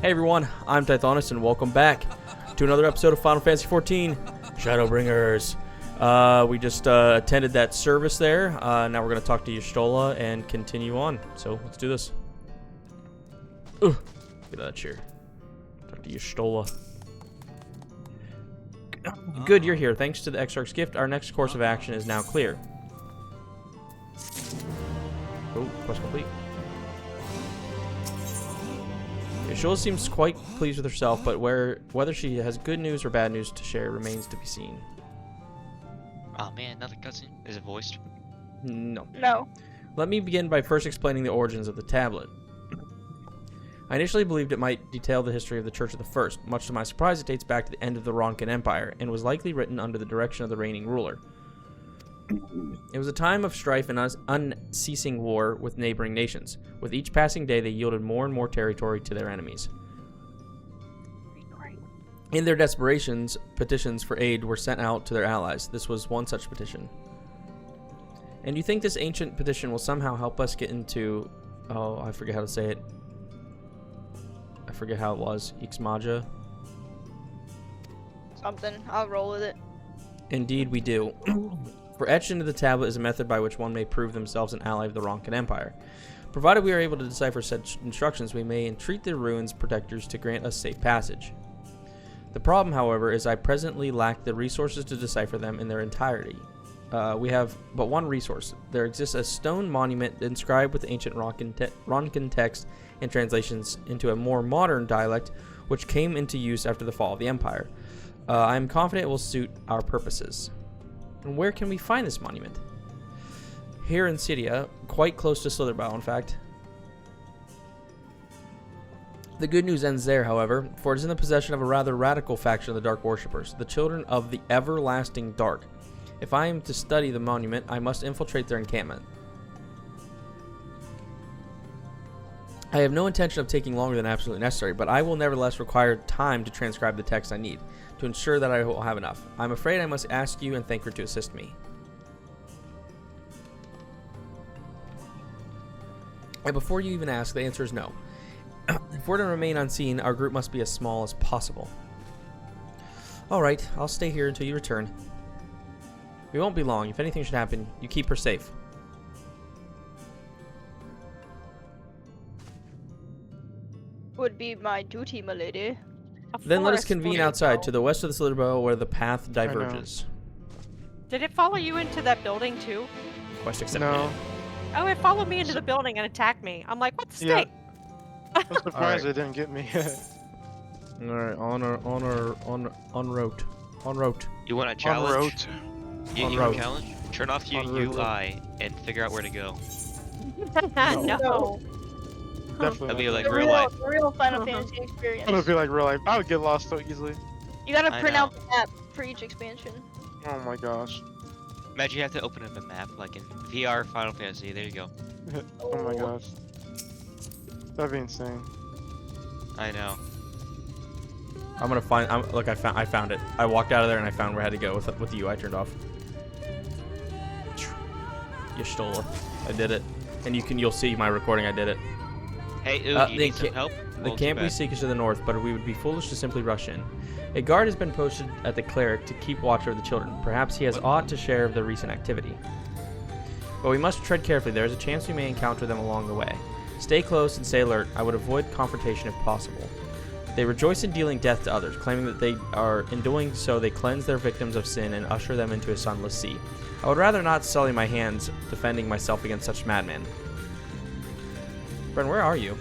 Hey everyone, I'm Tithonus and welcome back to another episode of Final Fantasy XIV Shadowbringers. We just attended that service there. Now we're going to talk to Y'shtola and continue on. So let's do this. Ugh, get out of that chair. Talk to Y'shtola. Good, you're here. Thanks to the Exarch's gift, our next course of action is now clear. Oh, quest complete. Y'shtola seems quite pleased with herself, but whether she has good news or bad news to share remains to be seen. Oh man, another cutscene. Is it voiced? No. No. Let me begin by first explaining the origins of the tablet. I initially believed it might detail the history of the Church of the First. Much to my surprise, it dates back to the end of the Ronkan Empire, and was likely written under the direction of the reigning ruler. It was a time of strife and unceasing war with neighboring nations. With each passing day, they yielded more and more territory to their enemies. In their desperations, petitions for aid were sent out to their allies. This was one such petition. And you think this ancient petition will somehow help us get into... Oh, I forget how to say it. I forget how it was. Ixmaja? Something. I'll roll with it. Indeed we do. For etched into the tablet is a method by which one may prove themselves an ally of the Ronkan Empire. Provided we are able to decipher such instructions, we may entreat the ruins protectors to grant us safe passage. The problem, however, is I presently lack the resources to decipher them in their entirety. We have but one resource. There exists a stone monument inscribed with ancient Ronkan text and translations into a more modern dialect, which came into use after the fall of the Empire. I am confident it will suit our purposes. And where can we find this monument? Here in Cydia, quite close to Slitherbow, in fact. The good news ends there, however, for it is in the possession of a rather radical faction of the Dark Worshippers, the Children of the Everlasting Dark. If I am to study the monument, I must infiltrate their encampment. I have no intention of taking longer than absolutely necessary, but I will nevertheless require time to transcribe the text I need, to ensure that I will have enough. I'm afraid I must ask you and thank her to assist me. And before you even ask, the answer is no. If we're to remain unseen, our group must be as small as possible. Alright, I'll stay here until you return. We won't be long. If anything should happen, you keep her safe. Would be my duty, my lady. Then let us convene outside to the west of the Slitherbow where the path diverges. Did it follow you into that building too? Quest accepted. No. Oh, it followed me into the building and attacked me. I'm like, what the stink? I'm surprised it didn't get me. Alright, on route. You want a On challenge? road. You On want road. a challenge? Turn off your On road. UI and figure out where to go. No. Definitely. That'd be like The real life. real Final Fantasy experience. I don't feel like real life. I would get lost so easily. You gotta I print know. out the map for each expansion. Oh my gosh. Imagine you have to open up a map like in VR Final Fantasy. There you go. Oh my gosh. That'd be insane. I know. I'm gonna find. Look, I found it. I walked out of there and I found where I had to go with the UI turned off. Y'shtola, I did it, and you'll see my recording. I did it. Hey, ooh, The you need some ca- help? The Well, too camp we bad. seek is to the north, but we would be foolish to simply rush in. A guard has been posted at the cleric to keep watch over the children. Perhaps he has aught to share of the recent activity. But we must tread carefully. There is a chance we may encounter them along the way. Stay close and stay alert. I would avoid confrontation if possible. They rejoice in dealing death to others, claiming that in doing so they cleanse their victims of sin and usher them into a sunless sea. I would rather not sully my hands defending myself against such madmen. Bren, where are you?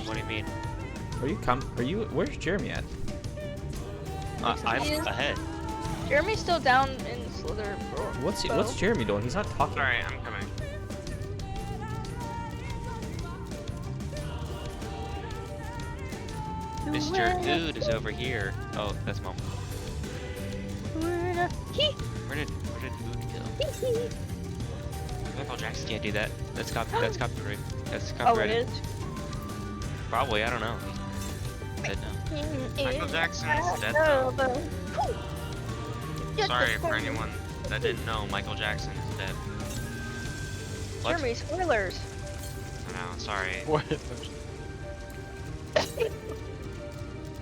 What do you mean? Where's Jeremy at? I'm He is- ahead. Jeremy's still down in Slither. What's Jeremy doing? He's not talking. Sorry, I'm coming. Mr. Ood is over here. Oh, that's Mom. Where did Ood go? Michael Jackson can't do that. That's copyright. That's Oh, it copyrighted. is. Probably, I don't know. Said no. Michael Jackson is dead now. Sorry for anyone that didn't know, Michael Jackson is dead. What? Jeremy, spoilers. I know, sorry. What?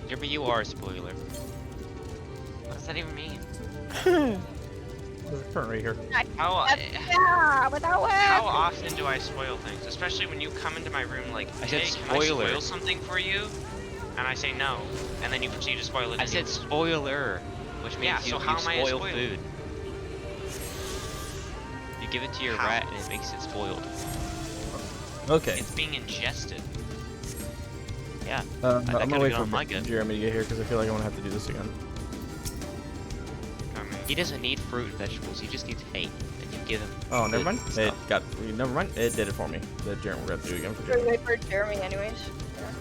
Jeremy, you are a spoiler. What does that even mean? There's a current right here. How Yeah, without how it. often do I spoil things? Especially when you come into my room like, I said hey, can I spoiler. spoil something for you? And I say no, and then you proceed to spoil it. I said spoiler, which means Yeah, you, so how you am I a spoil spoiler? food. You give it to your How? rat and it makes it spoiled. Okay. It's being ingested. Yeah. I'm gotta gonna wait get for on my gun. Jeremy to get here because I feel like I want to have to do this again. I mean, He doesn't need fruit and vegetables. He just needs hate, and you give him. Oh, never good mind. It stuff. got. Never mind. It did it for me. The Jeremy, we're gonna have to do it again for We'll Jeremy. wait for Jeremy anyways. Yeah.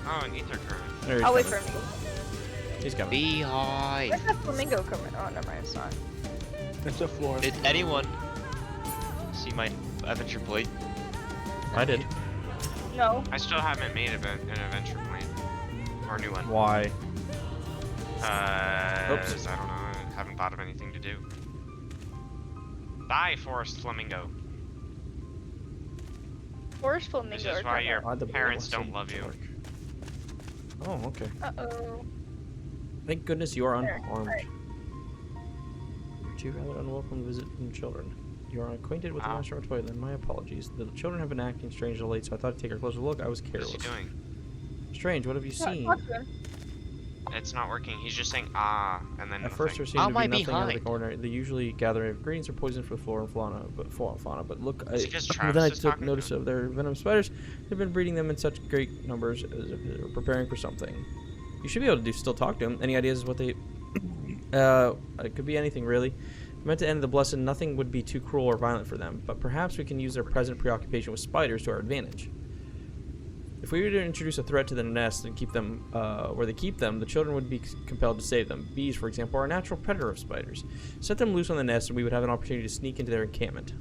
oh, and ether current. There he's I'll wait coming. for him to go. He's coming. Beehive. Where's that flamingo coming? Oh, never mind, it's not. It's a floor. Did anyone see my adventure plate? I did. No. I still haven't made an adventure plan. Or a new one. Why? Oops. I don't know. I haven't thought of anything to do. Die, Forest Flamingo. Forest flamingo. This is why your Why'd the parents bullet don't love you. work? Oh, okay. Uh-oh. Thank goodness you are There, unharmed. alright. Too rather unwelcome visit from children. You are acquainted with the Wow. master of toilet. My apologies. The children have been acting strange late, so I thought I'd take a closer look. I was What's careless. he doing? Strange. What have you Yeah, seen? talk to him. It's not working. He's just saying ah, and then At first, there nothing. seemed How to am be I nothing out of behind? the ordinary. They usually gather ingredients or poison for the flora and fauna. But look, Is it 'cause then Travis I is took talking to notice him? of their venomous spiders. They've been breeding them in such great numbers as if they were preparing for something. You should be able to still talk to them. Any ideas what they? It could be anything really. Meant to end the blessed, nothing would be too cruel or violent for them. But perhaps we can use their present preoccupation with spiders to our advantage. If we were to introduce a threat to the nest and keep them where they keep them, the children would be compelled to save them. Bees, for example, are a natural predator of spiders. Set them loose on the nest, and we would have an opportunity to sneak into their encampment.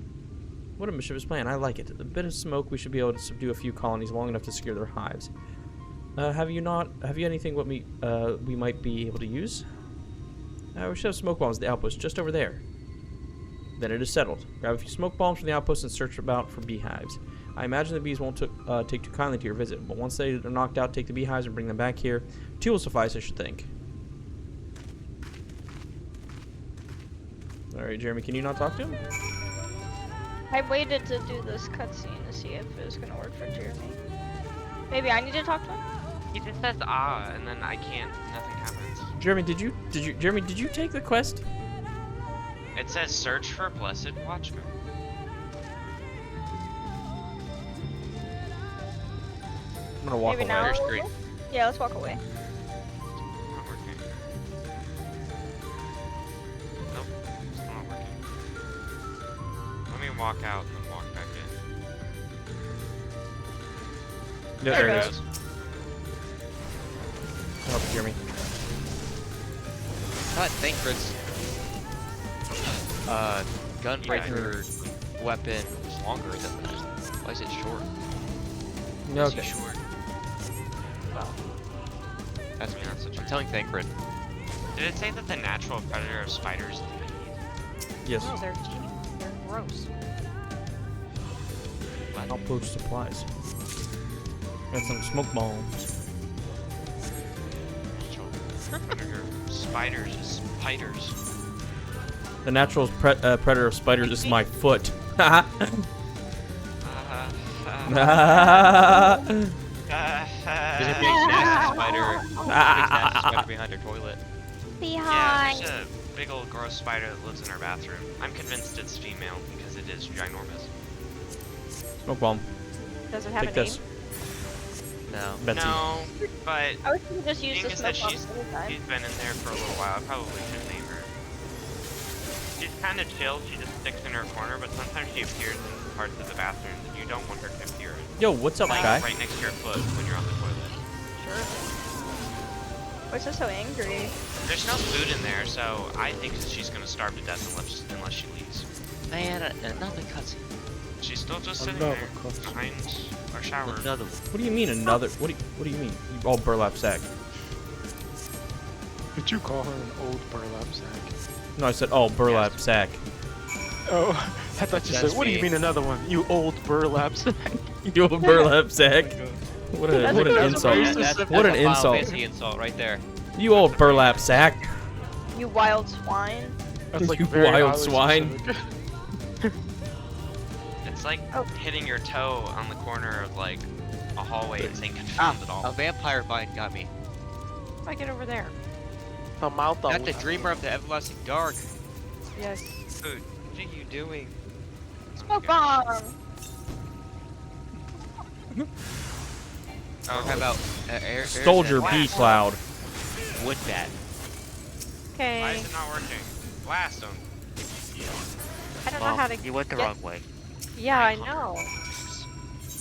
What a mischievous plan! I like it. A bit of smoke, we should be able to subdue a few colonies long enough to secure their hives. Have you anything what we might be able to use? We should have smoke bombs at the outpost just over there. Then it is settled. Grab a few smoke bombs from the outpost and search about for beehives. I imagine the bees won't take too kindly to your visit, but once they are knocked out, take the beehives and bring them back here. 2 will suffice, I should think. Alright, Jeremy, can you not talk to him? I waited to do this cutscene to see if it was gonna work for Jeremy. Maybe I need to talk to him? He just says ah, and then I can't. Nothing happens. Jeremy, did you take the quest? It says search for Blessed Watchman. I'm gonna walk Maybe away. now. There's 3. Yeah, let's walk away. Not working. Nope, it's not working. Let me walk out and then walk back in. Yeah, There there it it goes. is. Help, Jeremy. God, Thancred's gunbreaker weapon is longer than that. Why is it short? No, Is he okay. short? Well, That's I mean, that's the I'm truth. telling Thancred. Did it say that the natural predator of spiders is the bees? Yes. No, they're gross. Outpost supplies. Got some smoke bombs. Natural predator of spiders is spiders. The natural predator of spiders is my foot. There's a big nasty spider. Big nasty spider behind her toilet. Yeah, there's a big old gross spider that lives in our bathroom. I'm convinced it's female because it is ginormous. Smoke bomb. Does it have Take a name? this. No. Betsy. No, but I was gonna just use being the is smoke that bomb she's anytime. been in there for a little while, I probably should name her. She's kind of chill. She just sticks in her corner, but sometimes she appears in parts of the bathroom that you don't want her to appear in. Yo, what's up, Like guy? right next to your foot when you're on the toilet. Why is she so angry? There's no food in there, so I think that she's gonna starve to death unless she leaves. Man, another cutscene. She's still just sitting Another there cutscene. behind our shower. Another one. What do you mean another? What do you mean? You all burlap sack. Did you call her an old burlap sack? No, I said oh burlap sack. Oh, I thought you That's said, what do you me. mean another one? You old burlap sack. You old burlap sack. What an very insult. specific. What an That's a Final insult. Fantasy insult right there. You old burlap sack. You wild swine. That's like You very wild highly swine. specific. It's like hitting your toe on the corner of like a hallway and saying Ah, confound it all. a vampire vine got me. How do I get over there? The mouth Not of the dreamer of the everlasting dark. Yes. Food. What are you doing? Smoke bomb. Oh, how about air? Soldier air- bee cloud. Wood bat. Okay. Why is it not working? Blast them. I don't know how to. You went the wrong way. Yeah, I know.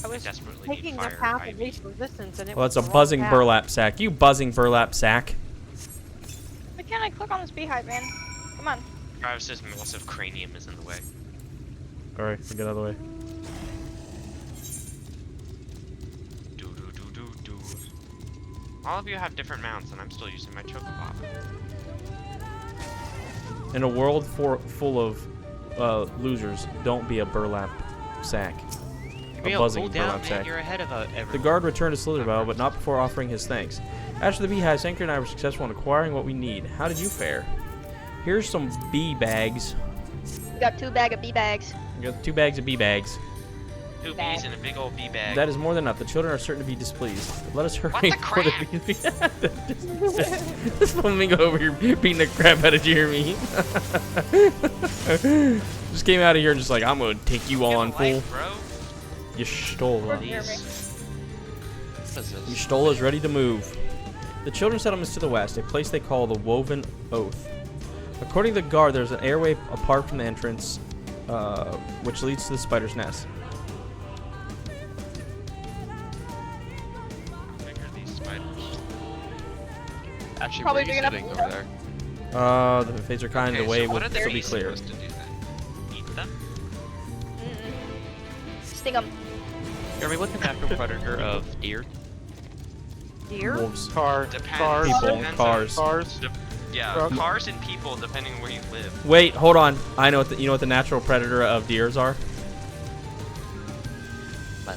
I was Desperately need taking the fire path ivy. of least resistance, and it Well, was that's a the wrong buzzing path. burlap sack. You buzzing burlap sack. Why can't I click on this beehive, man? Come on. Travis's massive cranium is in the way. Alright, get out of the way. Do do do do do. All of you have different mounts, and I'm still using my chocobo. In a world full of losers, don't be a burlap sack. A buzzing cool down, burlap man. sack. You're ahead of The everyone. guard returned to Slitherbow, but not before offering his thanks. After the beehive, Sanker and I were successful in acquiring what we need. How did you fare? Here's some bee bags. We got 2 bags of bee bags. You got 2 bags of bee bags. 2 bees in a big old bee bag. That is more than enough. The children are certain to be displeased. Let us hurry What the before the crap? bees. This flamingo over here beating the crap out of Jeremy. Just came out of here and just like, I'm gonna take you Get on, a fool. life, bro. You stole Where's us. Jeremy? What is You this? stole us, ready to move. The children's settlement is to the west, a place they call the Woven Oath. According to the guard, there's an airway apart from the entrance, which leads to the spider's nest. Figure these spiders. Actually, Probably where are you digging up sitting the over there? The fates are kind, Okay, the way so what will are the still be bees clear. supposed to do then? Eat them? Sting 'em. Jeremy, what's the natural predator of deer? Deer? Wolves. Cars. Depends. People, Depends on- cars. Cars. Yeah, Truck. cars and people, depending on where you live. Wait, hold on. I know what you know what the natural predator of deers are?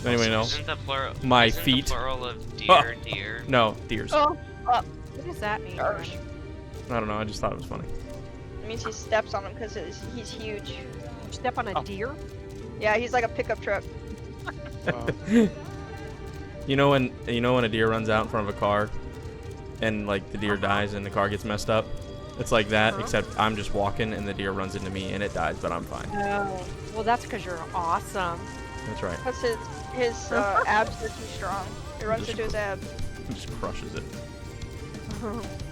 Anybody know? Isn't the plural? My isn't feet. The plural of Oh. deer. No, deers. Oh, What does that mean? gosh. I don't know. I just thought it was funny. It means he steps on him because he's huge. You step on a deer? Yeah, he's like a pickup truck. You know when a deer runs out in front of a car, and like the deer dies and the car gets messed up. It's like that, except I'm just walking and the deer runs into me and it dies, but I'm fine. No. Well, that's because you're awesome. That's right. Because his abs are too strong. It runs Just into his abs. It just crushes it.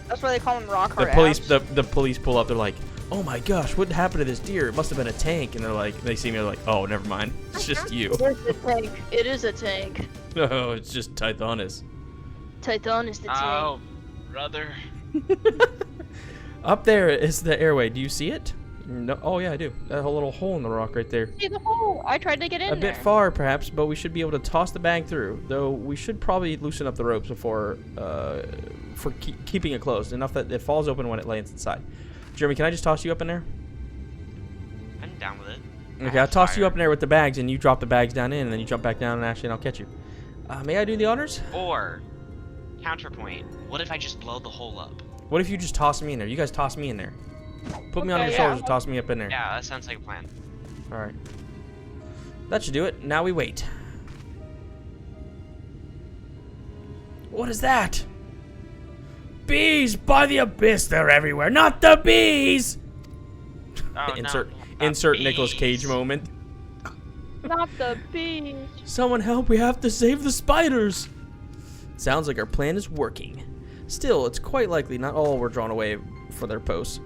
That's why they call him rock The hard police, abs. the police pull up. They're like, "Oh my gosh, what happened to this deer? It must have been a tank." And they're like, they see me, they're like, "Oh, never mind. It's just you." It is a tank. It is a tank. No, it's just Tithonus. Titan is the tank. Oh, brother. Up there is the airway. Do you see it? No. Oh yeah, I do. That whole little hole in the rock right there. See the hole? I tried to get in A there. bit far, perhaps, but we should be able to toss the bag through. Though we should probably loosen up the ropes before, for keeping it closed enough that it falls open when it lands inside. Jeremy, can I just toss you up in there? I'm down with it. Okay, I'll toss you up in there with the bags, and you drop the bags down in, and then you jump back down, and Ashley and I'll catch you. May I do the honors? Or, counterpoint, what if I just blow the hole up? What if you just toss me in there? You guys toss me in there. Put me on Okay, your yeah. shoulders and toss me up in there. Yeah, that sounds like a plan. All right. That should do it. Now we wait. What is that? Bees by the abyss. They're everywhere. Not the bees. Oh, insert no, not insert Nicolas Cage bees. moment. Not the bees. Someone help. We have to save the spiders. Sounds like our plan is working. Still, it's quite likely not all were drawn away for their posts.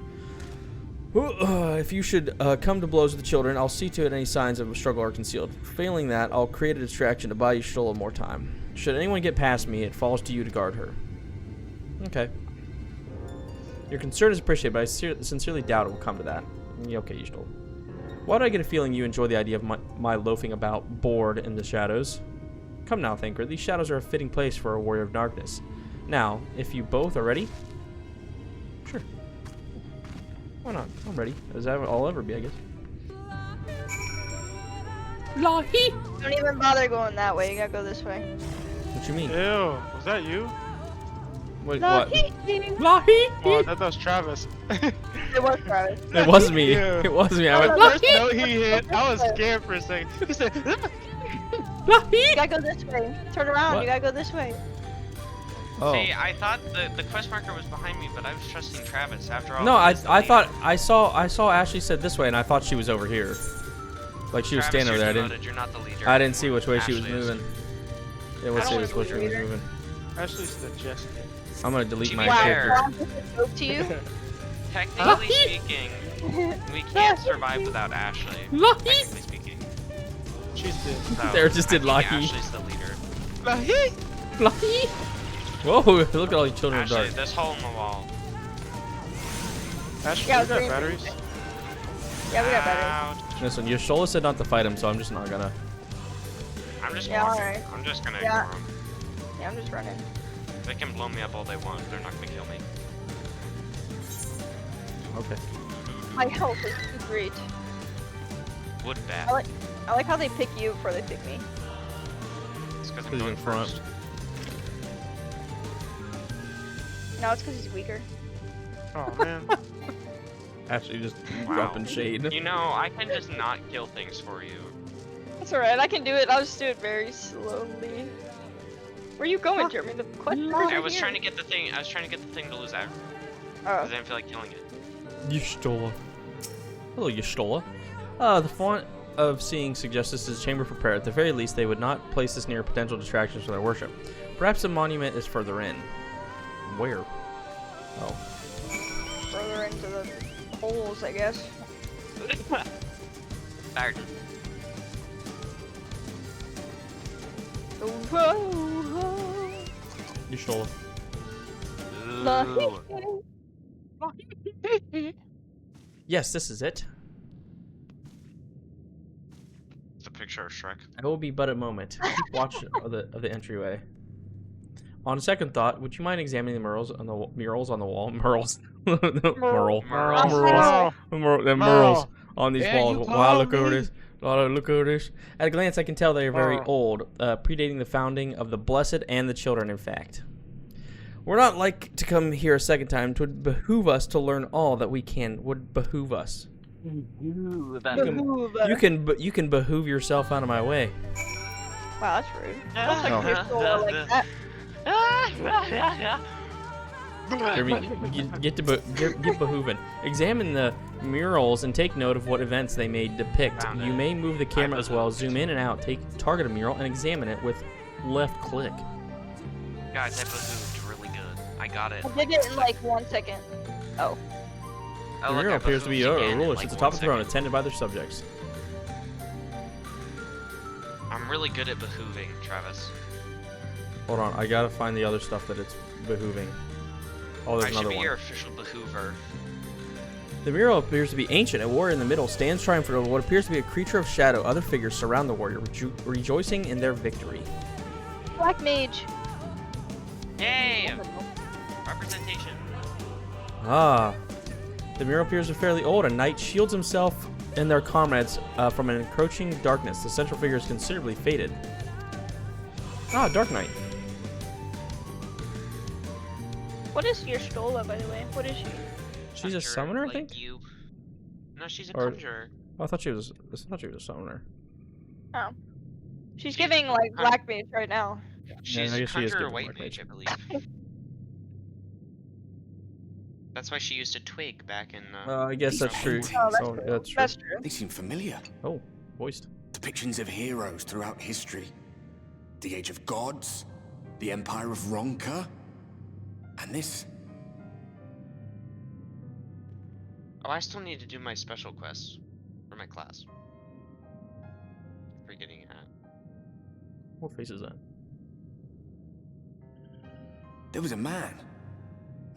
If you should come to blows with the children, I'll see to it any signs of a struggle are concealed. Failing that, I'll create a distraction to buy you Shulla more time. Should anyone get past me, it falls to you to guard her. Okay. Your concern is appreciated, but I sincerely doubt it will come to that. Okay, you stole. Why do I get a feeling you enjoy the idea of my loafing about, bored in the shadows? Come now, Thinker. These shadows are a fitting place for a warrior of darkness. Now, if you both are ready... Sure. Why not? I'm ready. As I'll ever be, I guess. Lahi! Don't even bother going that way. You gotta go this way. What you mean? Ew, was that you? Wait, what? It Oh, I thought that was Travis. was Travis. It was me. Yeah. It was me. I The went, first note he hit, I was scared for a second. He said, You gotta go this way. Turn around. What? You gotta go this way. oh. See, I thought the quest marker was behind me, but I was trusting Travis. After all, No, he's the I leader. thought I saw Ashley said this way, and I thought she was over here. Like she was Travis, standing over there. I you're didn't. demoted, You're not the leader. I didn't see which way she was Ashley is. moving. Yeah, let's I see don't which way want she to was be either. moving. Ashley suggested. I'm gonna delete To my be Wow, fair. character. Ron just spoke to you. Technically speaking, we can't survive without Ashley. Technically speaking. She's dead. So, There just did I think Lucky. Ashley's the leader. Lucky. Whoa! Look at all these children in the Ashley, dark. this hole in the wall. Ashley, Yeah, you got green. batteries? Yeah, we got better. Ouch. Listen, Yashola said not to fight him, so I'm just not gonna. I'm just Yeah, walking. alright. I'm just gonna Yeah. ignore them. Yeah, I'm just running. They can blow me up all they want. They're not gonna kill me. Okay. My health is too great. Wood bat. I like how they pick you before they pick me. It's because I'm 'Cause he's going in front. first. No, it's because he's weaker. Oh, man. Actually, just Wow. dropping shade. You know, I can just not kill things for you. That's alright, I can do it. I'll just do it very slowly. Where are you going, Jeremy? The question I was trying to get the thing. I was trying to get the thing to lose out because I Oh. didn't feel like killing it. Yashola. Hello, Yashola. The font of seeing suggests this is chamber prepared. At the very least, they would not place this near potential distractions for their worship. Perhaps the monument is further in. Where? Oh. Further into the holes, I guess. Pardon. Yashola. Yes, this is it. It's a picture of Shrek. I will be but a moment. Keep watch of the entryway. On second thought, would you mind examining the murals on the wall? Murals. Murals. Merle. Murals on these Yeah, you walls. Wow, look called over me. this. Oh, look over this. At a glance, I can tell they are very Oh. old, predating the founding of the Blessed and the Children, in fact. We're not like to come here a second time. It would behoove us to learn all that we can. Would behoove us. You can behoove yourself out of my way. Wow, that's rude. Don't touch your soul like that. Get behooving. Examine the murals and take note of what events they may depict. Found You it. may move the camera as well. behooved. Zoom in and out. Target a mural and examine it with left click. Guys, I behooved really good. I got it. I did it in like 1 second. Oh. The Oh, look, mural I appears to be behooved again in, rulers like, at the 1 top of the throne, second. attended by their subjects. I'm really good at behooving, Travis. Hold on, I gotta find the other stuff that it's behooving. Oh, I there's should another be one. your official behoover. The mural appears to be ancient. A warrior in the middle stands triumphant over what appears to be a creature of shadow. Other figures surround the warrior, rejoicing in their victory. Black mage. Yay! Representation. Ah. The mural appears to be fairly old. A knight shields himself and their comrades from an encroaching darkness. The central figure is considerably faded. Ah, Dark Knight. What is your Stola, by the way? What is she? She's a Conjurer, summoner, I like think? You. No, she's a Or- conjurer. Oh, I thought she was a summoner. Oh. She's She's giving like con- black mage right now. She's I guess she is conjurer good white with mage, I black believe. That's why she used a twig back in. I guess that's true. Oh, that's So, true. that's true. That's true. They seem familiar. Oh, voiced. Depictions of heroes throughout history. The Age of Gods, the Empire of Ronka, and this. Oh, I still need to do my special quests for my class. Forgetting that. What face is that? There was a man,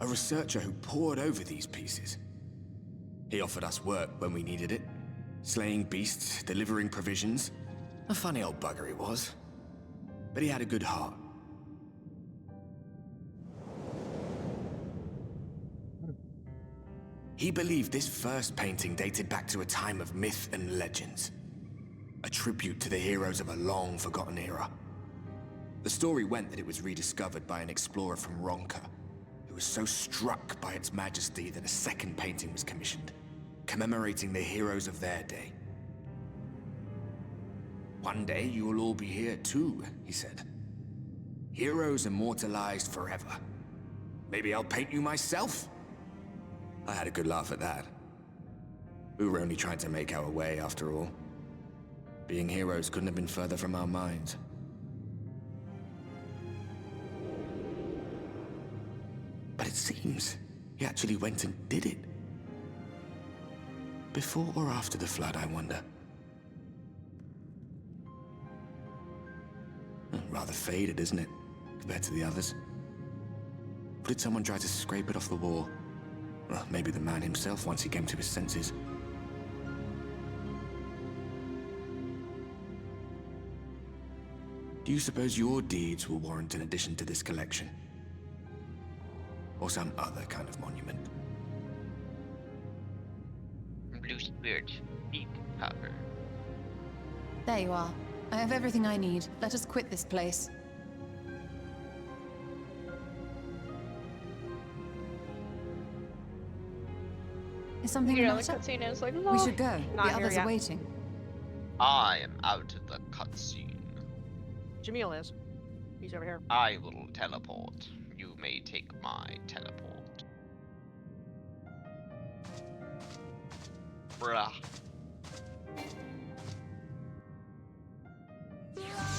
a researcher who pored over these pieces. He offered us work when we needed it, slaying beasts, delivering provisions. A funny old bugger he was, but he had a good heart. He believed this first painting dated back to a time of myth and legends, a tribute to the heroes of a long-forgotten era. The story went that it was rediscovered by an explorer from Ronka, who was so struck by its majesty that a second painting was commissioned, commemorating the heroes of their day. One day you will all be here too, he said. Heroes immortalized forever. Maybe I'll paint you myself? I had a good laugh at that. We were only trying to make our way after all. Being heroes couldn't have been further from our minds. But it seems he actually went and did it. Before or after the flood, I wonder. Rather faded, isn't it, compared to the others? Or did someone try to scrape it off the wall? Well, maybe the man himself once he came to his senses. Do you suppose your deeds will warrant an addition to this collection? Or some other kind of monument? Blue spirit, deep power. There you are. I have everything I need. Let us quit this place. Is something the The matter? cutscene is like, We should go. Not The here others yet. are waiting. I am out of the cutscene. Jamil is. He's over here. I will teleport. You may take my teleport. Bruh.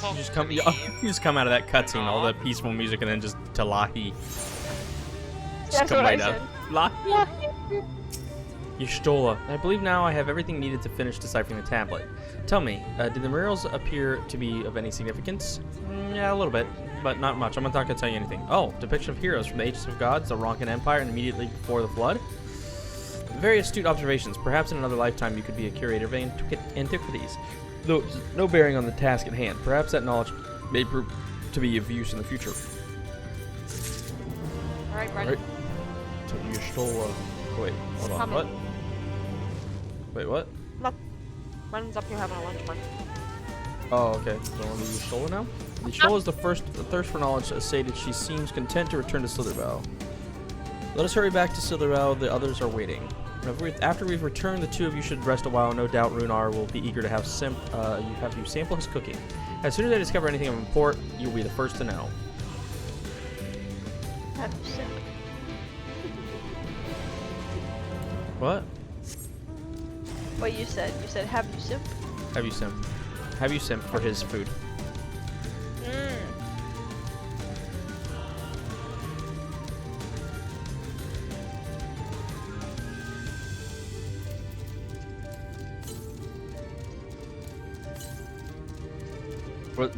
You just come out of that cutscene, all the peaceful music, and then just Talahi. That's what I said. Y'shtola. I believe now I have everything needed to finish deciphering the tablet. Tell me, did the murals appear to be of any significance? Yeah, a little bit, but not much. I'm not going to tell you anything. Oh, depiction of heroes from the Ages of Gods, the Ronkan Empire, and immediately before the Flood? Very astute observations. Perhaps in another lifetime you could be a curator of antiquities. Though no bearing on the task at hand. Perhaps that knowledge may prove to be of use in the future. Alright, Brent. Right. So Y'shtola. Wait, hold on. Coming. What? Wait, what? Look. Brendan's up here having a lunch break. Oh, okay. So on to Y'shtola now? Y'shtola is the thirst for knowledge has stated she seems content to return to Slitherbow. Let us hurry back to Slitherbow. The others are waiting. After we've returned, the two of you should rest a while. No doubt Runar will be eager to have you sample his cooking. As soon as I discover anything of import, you'll be the first to know. Have you simp? What? What you said? You said have you simp? Have you simp? Have you simp for his food?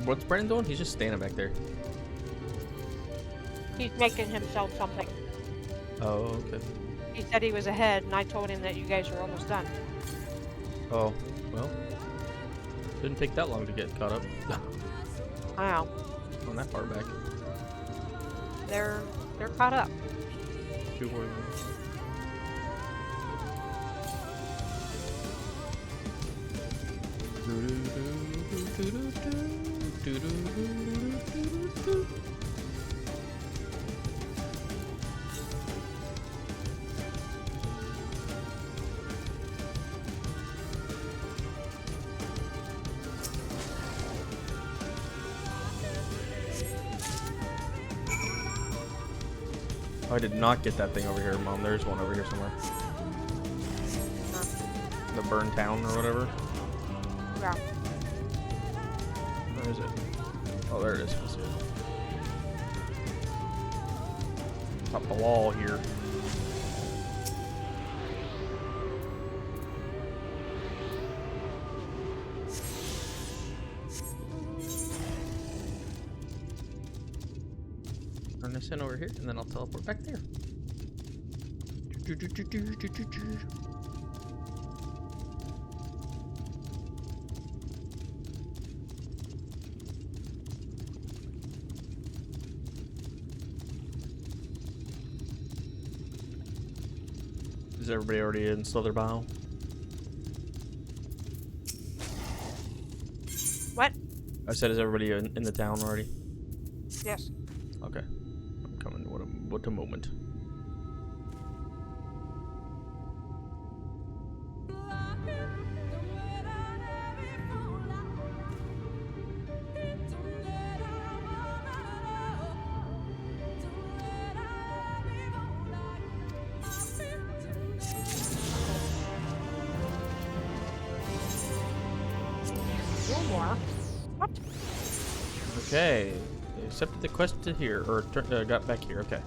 What's Brendan doing? He's just standing back there. He's making himself something. Oh, okay. He said he was ahead, and I told him that you guys were almost done. Oh, well. Didn't take that long to get caught up. Wow. On that far back. They're caught up. 2 more minutes. Oh, I did not get that thing over here, Mom. There's one over here somewhere. The burn town or whatever. Yeah. Where is it? Oh, there it is. I see it. Top the wall here. Turn this in over here, and then I'll teleport back there. Is everybody already in Slitherbow? What? I said, is everybody in the town already? Yes. Okay. I'm coming. What a moment. Or more. What? Okay. They accepted the quest to here, or got back here. Okay.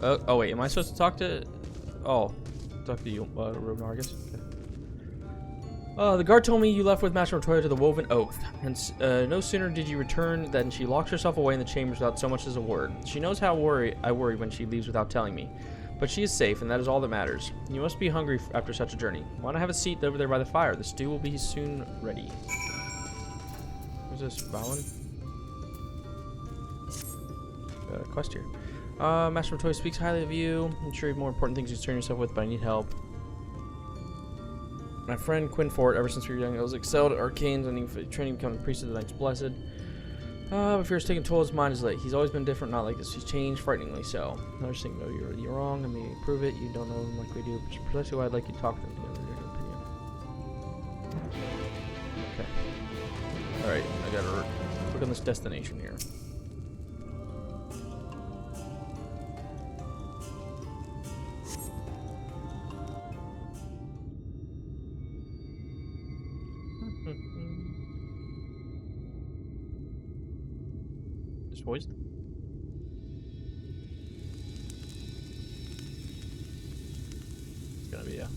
Oh wait, am I supposed to talk to? Oh, talk to you, Ronar, I guess. Okay. The guard told me you left with Master Montoya to the Woven Oath, and no sooner did you return than she locks herself away in the chambers without so much as a word. She knows how I worry when she leaves without telling me, but she is safe, and that is all that matters. You must be hungry after such a journey. Why not have a seat over there by the fire? The stew will be soon ready. Who's this? Bowen? Quest here. Master Montoya speaks highly of you. I'm sure you have more important things to concern yourself with, but I need help. My friend Quinn Fort, ever since we were young, has excelled at arcanes and training to become a priest of the Knights Blessed. But fear has taken toll of his mind is late. He's always been different, not like this. He's changed, frighteningly so. I just think, no, you're wrong, and may prove it. You don't know him like we do. Which is precisely why I'd like you to talk to him together. Your opinion. Okay. Alright, I gotta look on this destination here. Just poised. It's gonna be a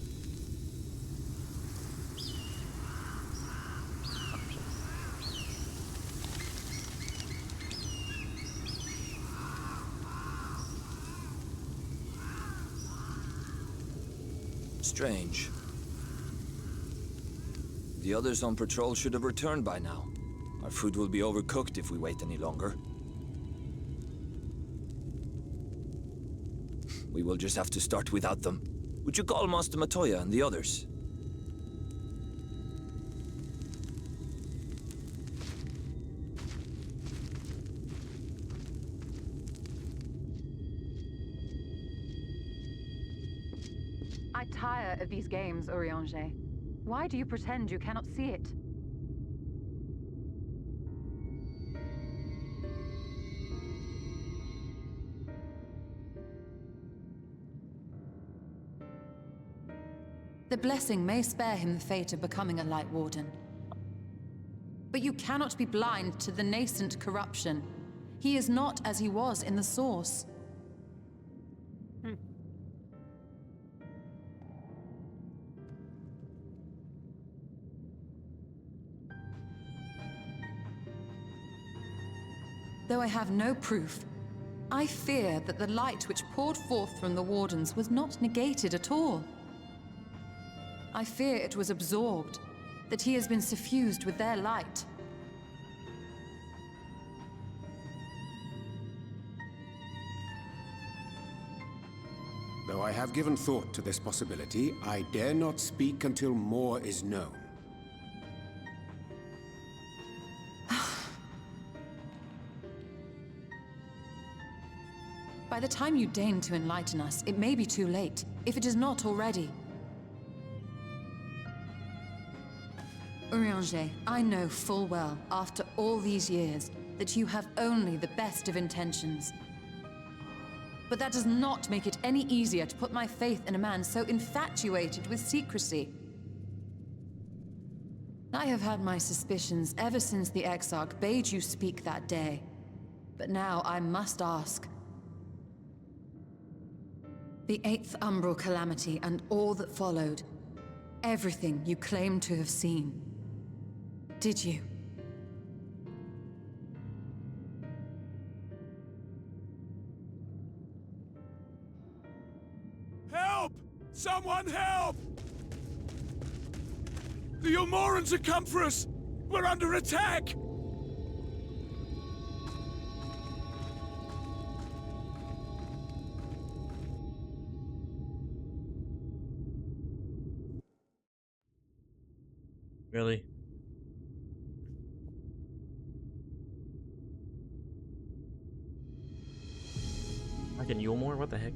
Strange. The others on patrol should have returned by now. Our food will be overcooked if we wait any longer. We will just have to start without them. Would you call Master Montoya and the others? I tire of these games, Urianger. Why do you pretend you cannot see it? The blessing may spare him the fate of becoming a Light Warden. But you cannot be blind to the nascent corruption. He is not as he was in the Source. Though I have no proof, I fear that the light which poured forth from the Wardens was not negated at all. I fear it was absorbed, that he has been suffused with their light. Though I have given thought to this possibility, I dare not speak until more is known. By the time you deign to enlighten us, it may be too late, if it is not already. Urianger, I know full well, after all these years, that you have only the best of intentions. But that does not make it any easier to put my faith in a man so infatuated with secrecy. I have had my suspicions ever since the Exarch bade you speak that day. But now I must ask. The 8th Umbral Calamity and all that followed. Everything you claim to have seen. Did you? Help! Someone help! The Ilmorans have come for us! We're under attack! Really? Fucking Yulmore? What the heck?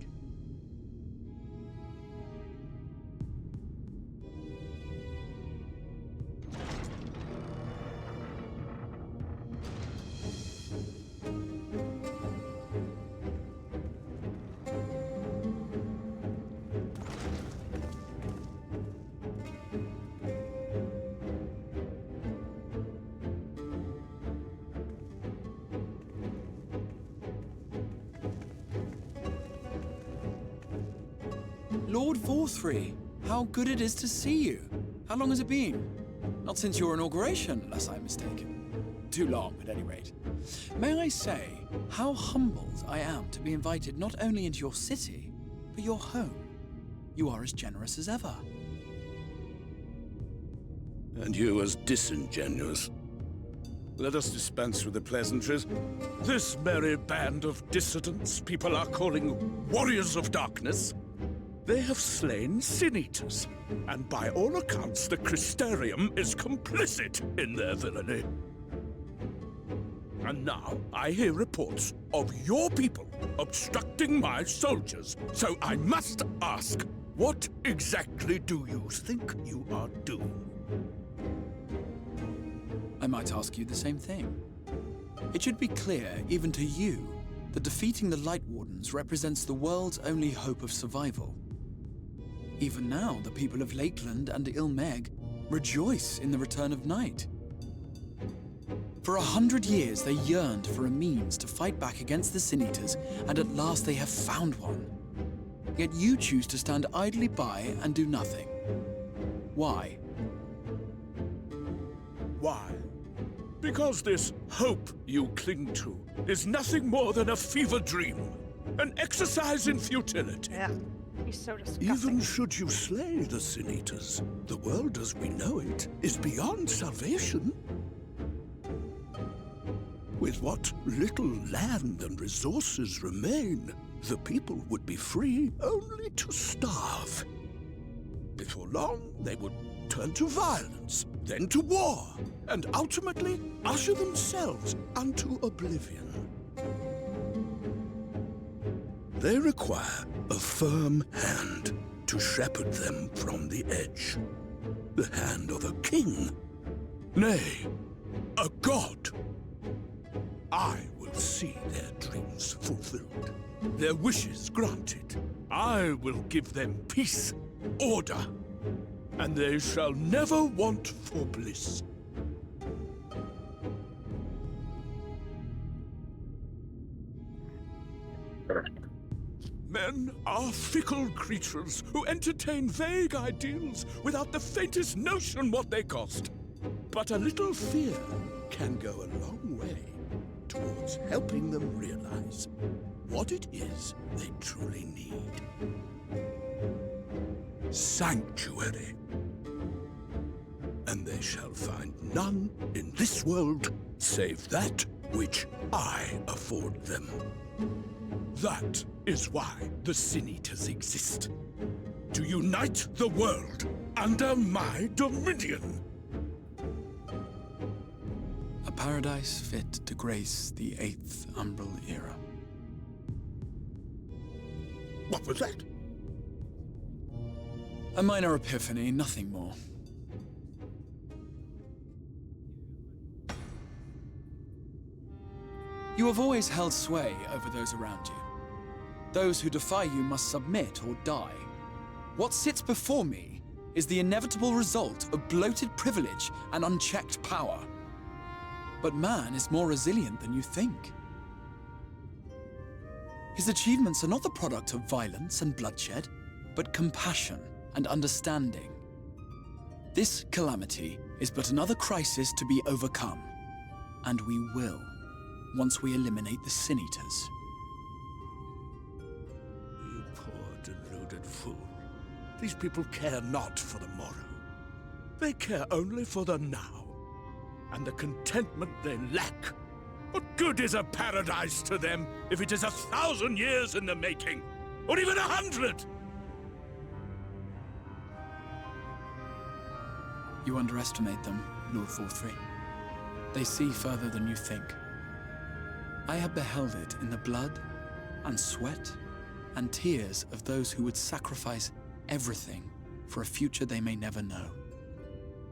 Lord Vorthry, how good it is to see you. How long has it been? Not since your inauguration, unless I'm mistaken. Too long, at any rate. May I say how humbled I am to be invited not only into your city, but your home. You are as generous as ever. And you as disingenuous. Let us dispense with the pleasantries. This merry band of dissidents people are calling warriors of darkness. They have slain sin-eaters, and by all accounts the Crystarium is complicit in their villainy. And now I hear reports of your people obstructing my soldiers, so I must ask, what exactly do you think you are doing? I might ask you the same thing. It should be clear, even to you, that defeating the Light Wardens represents the world's only hope of survival. Even now, the people of Lakeland and Ilmeg rejoice in the return of night. For 100 years, they yearned for a means to fight back against the Sin-Eaters, and at last they have found one. Yet you choose to stand idly by and do nothing. Why? Why? Because this hope you cling to is nothing more than a fever dream, an exercise in futility. Yeah, he's so disgusting. Even should you slay the Sin-Eaters, the world as we know it is beyond salvation. With what little land and resources remain, the people would be free only to starve. Before long, they would turn to violence, then to war, and ultimately usher themselves unto oblivion. They require a firm hand to shepherd them from the edge. The hand of a king, nay, a god. I will see their dreams fulfilled, their wishes granted. I will give them peace, order, and they shall never want for bliss. Men are fickle creatures who entertain vague ideals without the faintest notion what they cost. But a little fear can go a long way towards helping them realize what it is they truly need. Sanctuary. And they shall find none in this world save that which I afford them. That is why the Sin-Eaters exist. To unite the world under my dominion. A paradise fit to grace the 8th Umbral era. What was that? A minor epiphany, nothing more. You have always held sway over those around you. Those who defy you must submit or die. What sits before me is the inevitable result of bloated privilege and unchecked power. But man is more resilient than you think. His achievements are not the product of violence and bloodshed, but compassion and understanding. This calamity is but another crisis to be overcome, and we will, once we eliminate the Sin-Eaters. You poor deluded fool. These people care not for the morrow. They care only for the now, and the contentment they lack. What good is a paradise to them if it is 1,000 years in the making, or even 100? You underestimate them, Lord Vorthry. They see further than you think. I have beheld it in the blood, and sweat and tears of those who would sacrifice everything for a future they may never know,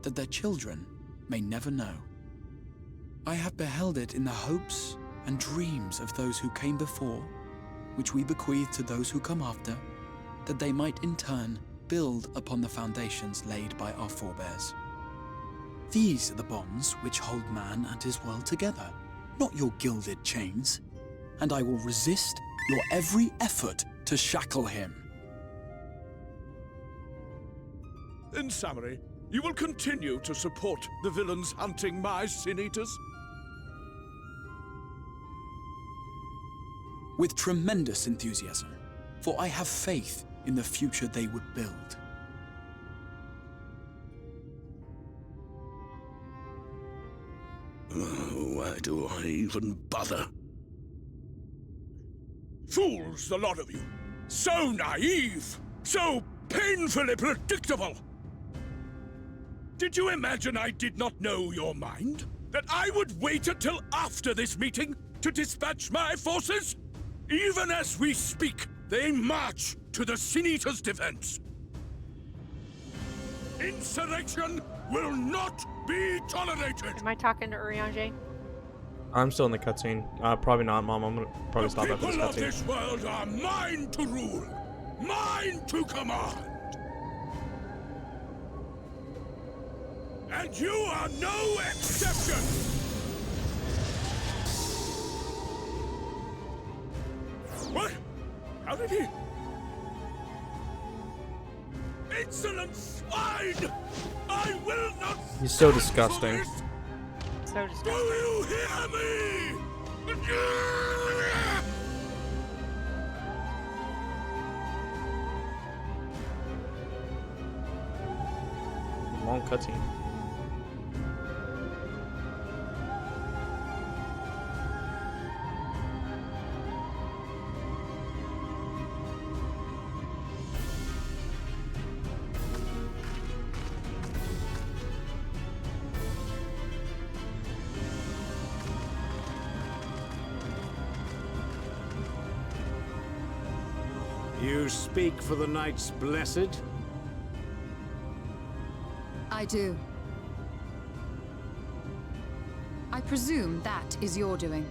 that their children may never know. I have beheld it in the hopes and dreams of those who came before, which we bequeath to those who come after, that they might in turn build upon the foundations laid by our forebears. These are the bonds which hold man and his world together, not your gilded chains, and I will resist your every effort to shackle him. In summary, you will continue to support the villains hunting my Sin Eaters? With tremendous enthusiasm, for I have faith in the future they would build. Why do I even bother? Fools, the lot of you! So naive! So painfully predictable! Did you imagine I did not know your mind? That I would wait until after this meeting to dispatch my forces? Even as we speak, they march to the Sin Eaters' defense. Insurrection will not be tolerated! Am I talking to Urianger? I'm still in the cutscene. Probably not, Mom. I'm gonna probably stop after this People of cutscene. this world are mine to rule, mine to command. And you are no exception! What? How did he? Insolent swine! I will not. He's so disgusting. So Do disgusting. you hear me? Long cutscene. You speak for the Knights Blessed? I do. I presume that is your doing.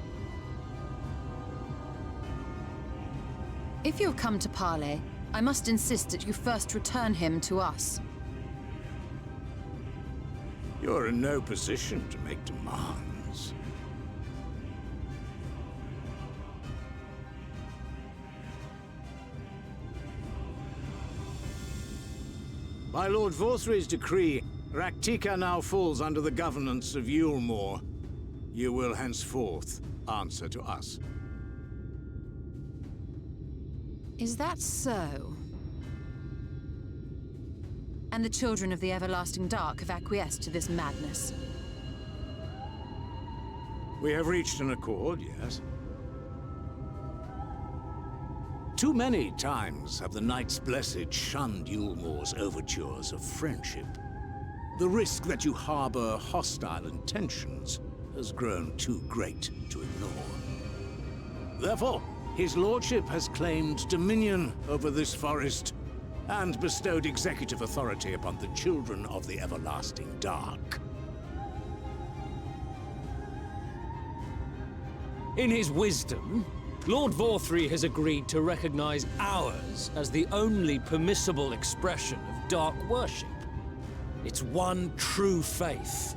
If you have come to parley, I must insist that you first return him to us. You're in no position to make demands. By Lord Vorthry's decree, Raktika now falls under the governance of Yulmore. You will henceforth answer to us. Is that so? And the children of the Everlasting Dark have acquiesced to this madness? We have reached an accord, yes. Too many times have the Knights Blessed shunned Yulmore's overtures of friendship. The risk that you harbor hostile intentions has grown too great to ignore. Therefore, his lordship has claimed dominion over this forest and bestowed executive authority upon the children of the Everlasting Dark. In his wisdom, Lord Vorthry has agreed to recognize ours as the only permissible expression of dark worship. It's one true faith.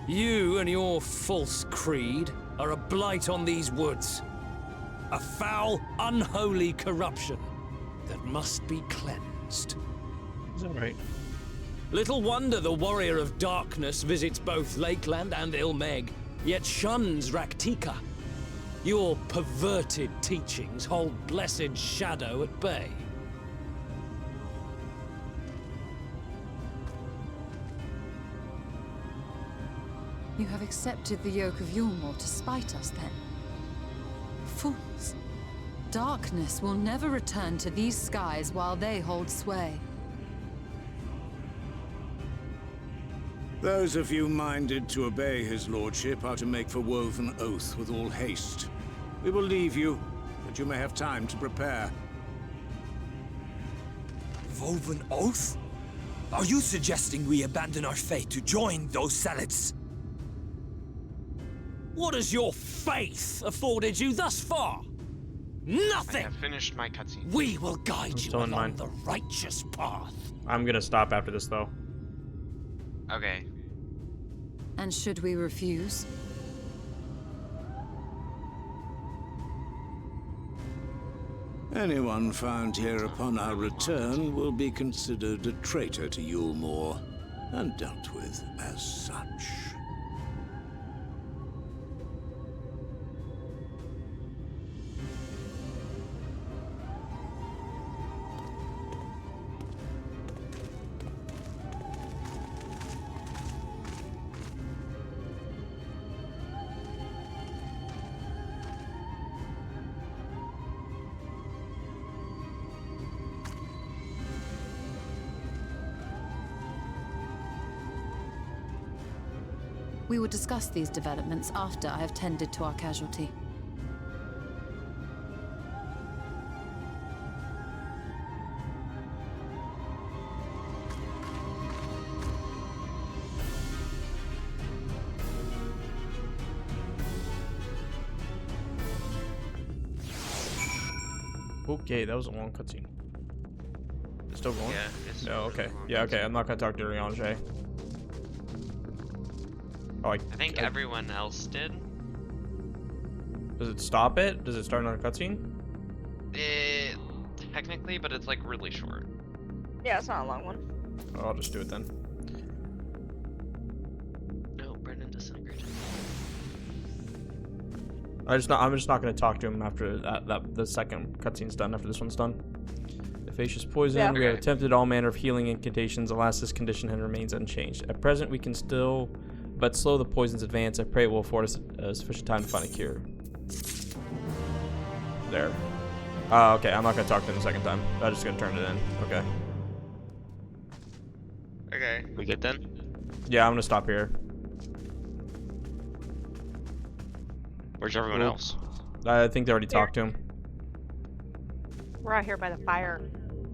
You and your false creed are a blight on these woods. A foul, unholy corruption that must be cleansed. Is that right? Little wonder the warrior of darkness visits both Lakeland and Ilmeg, yet shuns Raktika. Your perverted teachings hold blessed shadow at bay. You have accepted the yoke of Yulmore to spite us, then? Fools. Darkness will never return to these skies while they hold sway. Those of you minded to obey his lordship are to make for woven oath with all haste. We will leave you, that you may have time to prepare. Woven oath? Are you suggesting we abandon our fate to join those salads? What has your faith afforded you thus far? Nothing! I have finished my cutscene. We will guide you still in along mine. the righteous path. I'm gonna stop after this though. Okay. And should we refuse? Anyone found here upon our return will be considered a traitor to Yulmore, and dealt with as such. We will discuss these developments after I have tended to our casualty. Okay, that was a long cutscene. It's still going? Yeah, it's No, a really okay. long Yeah, okay. I'm not gonna talk to Riange. Oh, I think everyone else did. Does it stop it? Does it start another cutscene? Technically, but it's like really short. Yeah, it's not a long one. Oh, I'll just do it then. No, Brennan disintegrated. I'm just not gonna talk to him after the second cutscene's done. After this one's done. Effacious poison. Yeah. We have Okay. attempted all manner of healing incantations. Alas, this condition remains unchanged. At present, we can still, but slow the poison's advance. I pray it will afford us sufficient time to find a cure. There. Okay, I'm not gonna talk to him a second time. I'm just gonna turn it in. Okay. Okay, we good then? Yeah, I'm gonna stop here. Where's everyone Cool. else? I think they already talked to him, We're out here by the fire.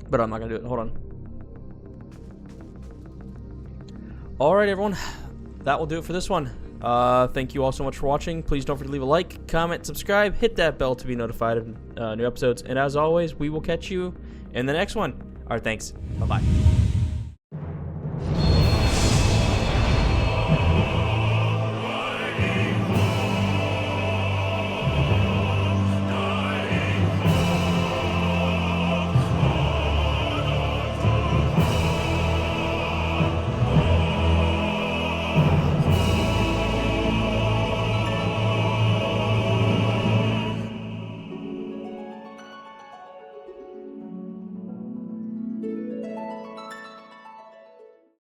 but I'm not gonna do it. Hold on. All right, everyone. That will do it for this one. Thank you all so much for watching. Please don't forget to leave a like, comment, subscribe, hit that bell to be notified of new episodes. And as always, we will catch you in the next one. All right, thanks. Bye-bye.